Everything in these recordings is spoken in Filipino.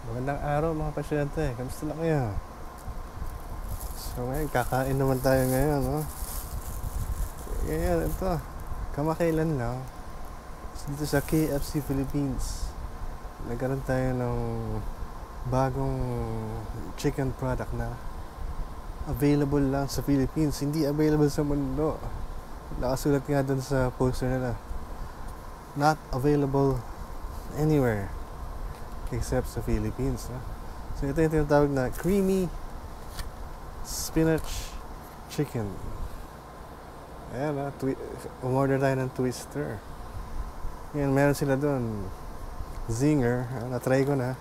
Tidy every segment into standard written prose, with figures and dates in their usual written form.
Magandang araw mga pasyente, kamusta lang kayo? So ngayon, kakain naman tayo ngayon, no? Ngayon, ito, kamakailan lang, dito sa KFC Philippines, nagkaroon tayo ng bagong chicken product na available lang sa Philippines, hindi available sa mundo. Nakasulat nga dun sa poster nila, not available anywhere except sa Philippines, no? So ito yung tinatawag na creamy spinach chicken. Ayan, umorder tayo ng twister. Ngayon, meron sila doon zinger, na-try ko na.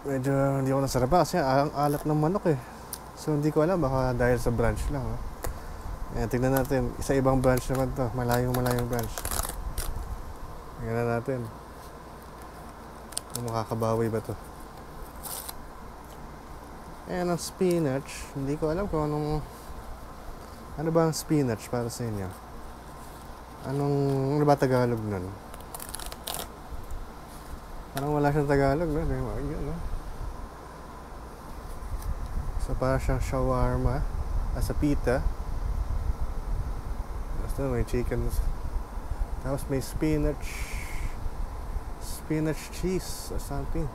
Medyo hindi ako nasarapan kasi ang alat ng manok eh. So hindi ko alam, baka dahil sa branch lang, no? Ayan, tignan natin, isa ibang branch naman to, malayong branch. Tignan natin kung makakabawi ba to. Ayan ang spinach. Hindi ko alam kung ano ba ang spinach para sa inyo. Ano ba Tagalog nun? Parang wala siyang Tagalog, no? Yun, no? So parang siyang shawarma sa pita. Basta may chicken. Tapos may spinach cheese or something.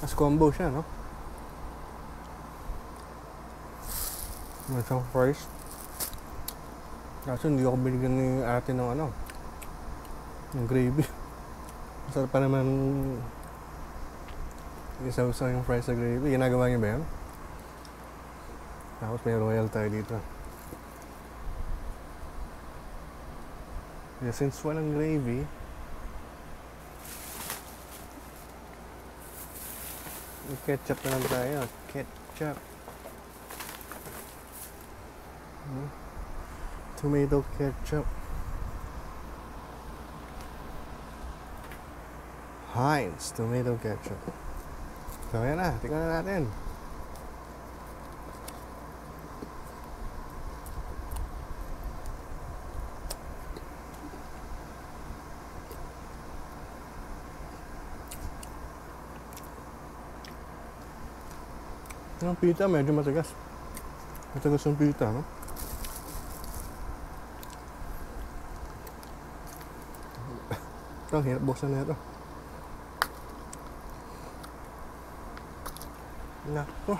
As combo siya, no? May isang fries. Kaso hindi ako binigyan ni ate ng ng gravy. Masarap pa naman isaw-saw yung fries sa gravy. Ginagawa niyo ba yan? Tapos may royal tayo dito. Yeah, since walang gravy, ketchup na lang tayo. Ketchup. Tomato ketchup. Heinz tomato ketchup. So yan na, tingnan na natin. Yung pita medyo matigas. Matigas yung pita, no? Ito, ang hirap buksan na ito. Nako.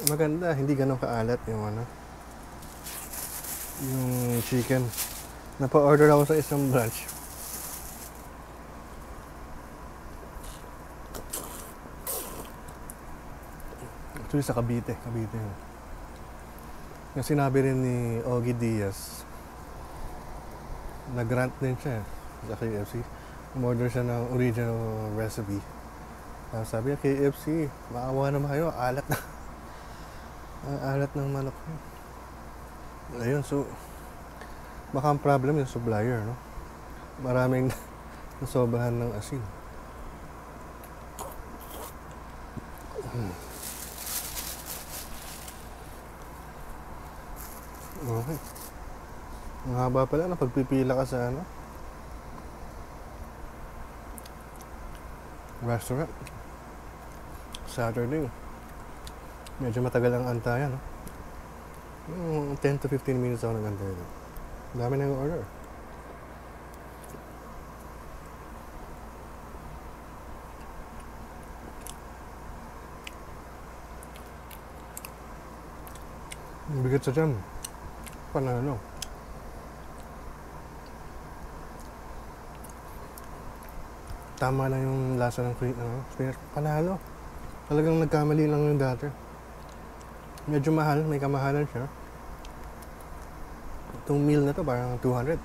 Maganda, hindi ganun kaalat yung yung chicken. Napa-order ako sa isang branch. Actually sa Cavite. Yung sinabi rin ni Ogie Diaz, nag-grant din siya sa KFC. Umorder siya ng original recipe. Sabi niya, KFC, maawa naman kayo, alat na. Ang alat ng manok. Ayun, so baka ang problem yung supplier, no? Maraming nasobrahan ng asin. Okay. Ang haba pala na pagpipila ka sa restaurant. Saturday. Medyo matagal ang antayan, no? 10 to 15 minutes ako nag-antay. Dami na yung order. Bigat sa dyan. Panalo. Tama na yung lasa ng spinach. Panalo. Talagang nagkamali lang yung dati. Medyo mahal, may kamahalan siya. Itong meal na to parang 200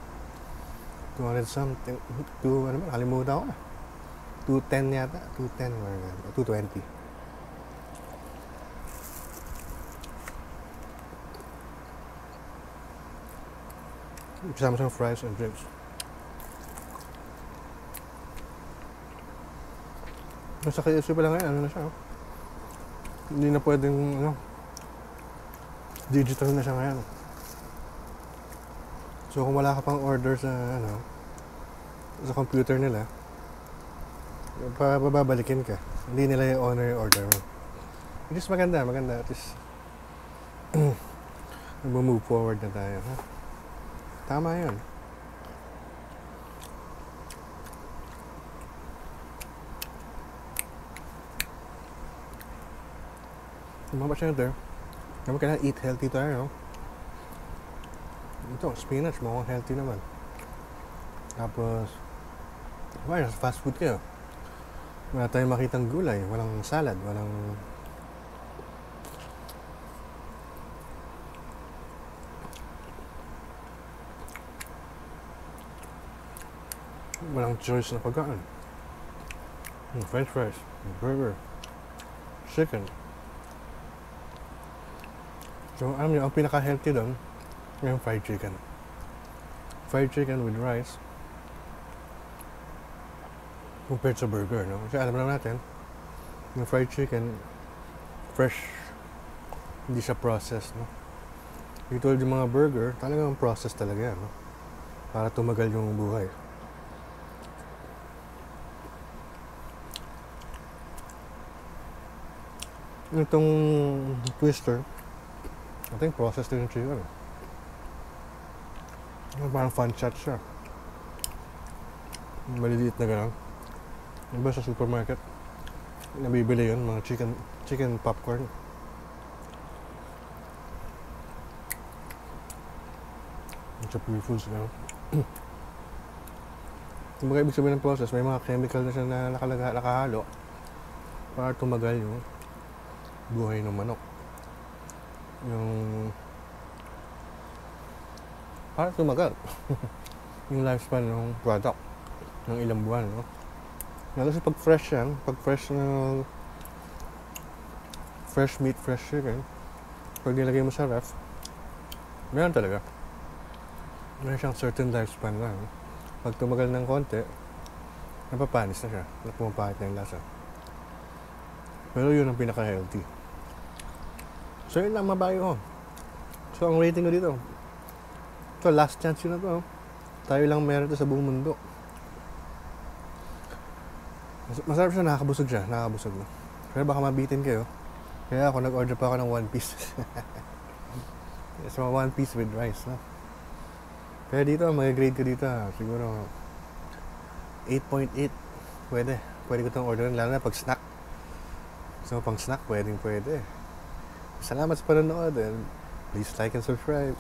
something. Kalimutan ko na. 210 yata. 210 or 220. Kasama sa fries and drinks. Sa KFC pa lang ngayon, ano na siya, oh. Hindi na pwedeng, ano, digital na siya ngayon. So kung wala ka pang order sa, ano, sa computer nila, babalikin ka. Hindi nila i-honor yung order mo. Which is maganda. At least, nag-move forward na tayo, ha? Tama yun. Mga pasyente, naman kailangan eat healthy tayo, no? Ito, spinach, mukhang healthy naman. Tapos, why, nasa fast food kayo. Wala tayong makitang gulay, walang salad, walang choice na pagkaan. French fries, burger, chicken. So, alam niyo, ang pinaka-healthy doon, yung fried chicken. Fried chicken with rice. Compared sa burger, no? Kasi alam naman natin, yung fried chicken, fresh, hindi siya processed, no? Dito yung mga burger, talagang process talaga yan, no? Para tumagal yung buhay. Itong twister, I think processed din yung chicken. Parang fun shot siya. Maliliit na gano'n. Iba sa supermarket, nabibili yun, mga chicken popcorn. Sa Pure Foods, gano'n. Yung mga ibig sabihin ng process, may mga chemical na siya na nakahalo para tumagal yung buhay ng manok. Yung para tumagal yung lifespan ng product ng ilang buwan, no? Kasi pag fresh yan, pag fresh na fresh meat, fresh chicken, pag nilagay mo sa ref, meron talaga. Meron siyang certain lifespan lang. Pag tumagal ng konti, napapanis na siya. Pumapahit na yung lasa. Pero yun ang pinaka-healthy. So yun lang, mabayo ko. So ang rating ko dito, ito, last chance yun na to. Tayo lang meron ito sa buong mundo. Masarap siya, nakakabusog na. Pero baka mabitin kayo. Kaya ako, nag-order pa ako ng 1 piece. So 1 piece with rice, no? Kaya dito, mag-grade ko dito, siguro 8.8. Pwede ko itong orderin, lalo na pag snack. So pang snack, pwede. Salamat sa panonood, and please like and subscribe.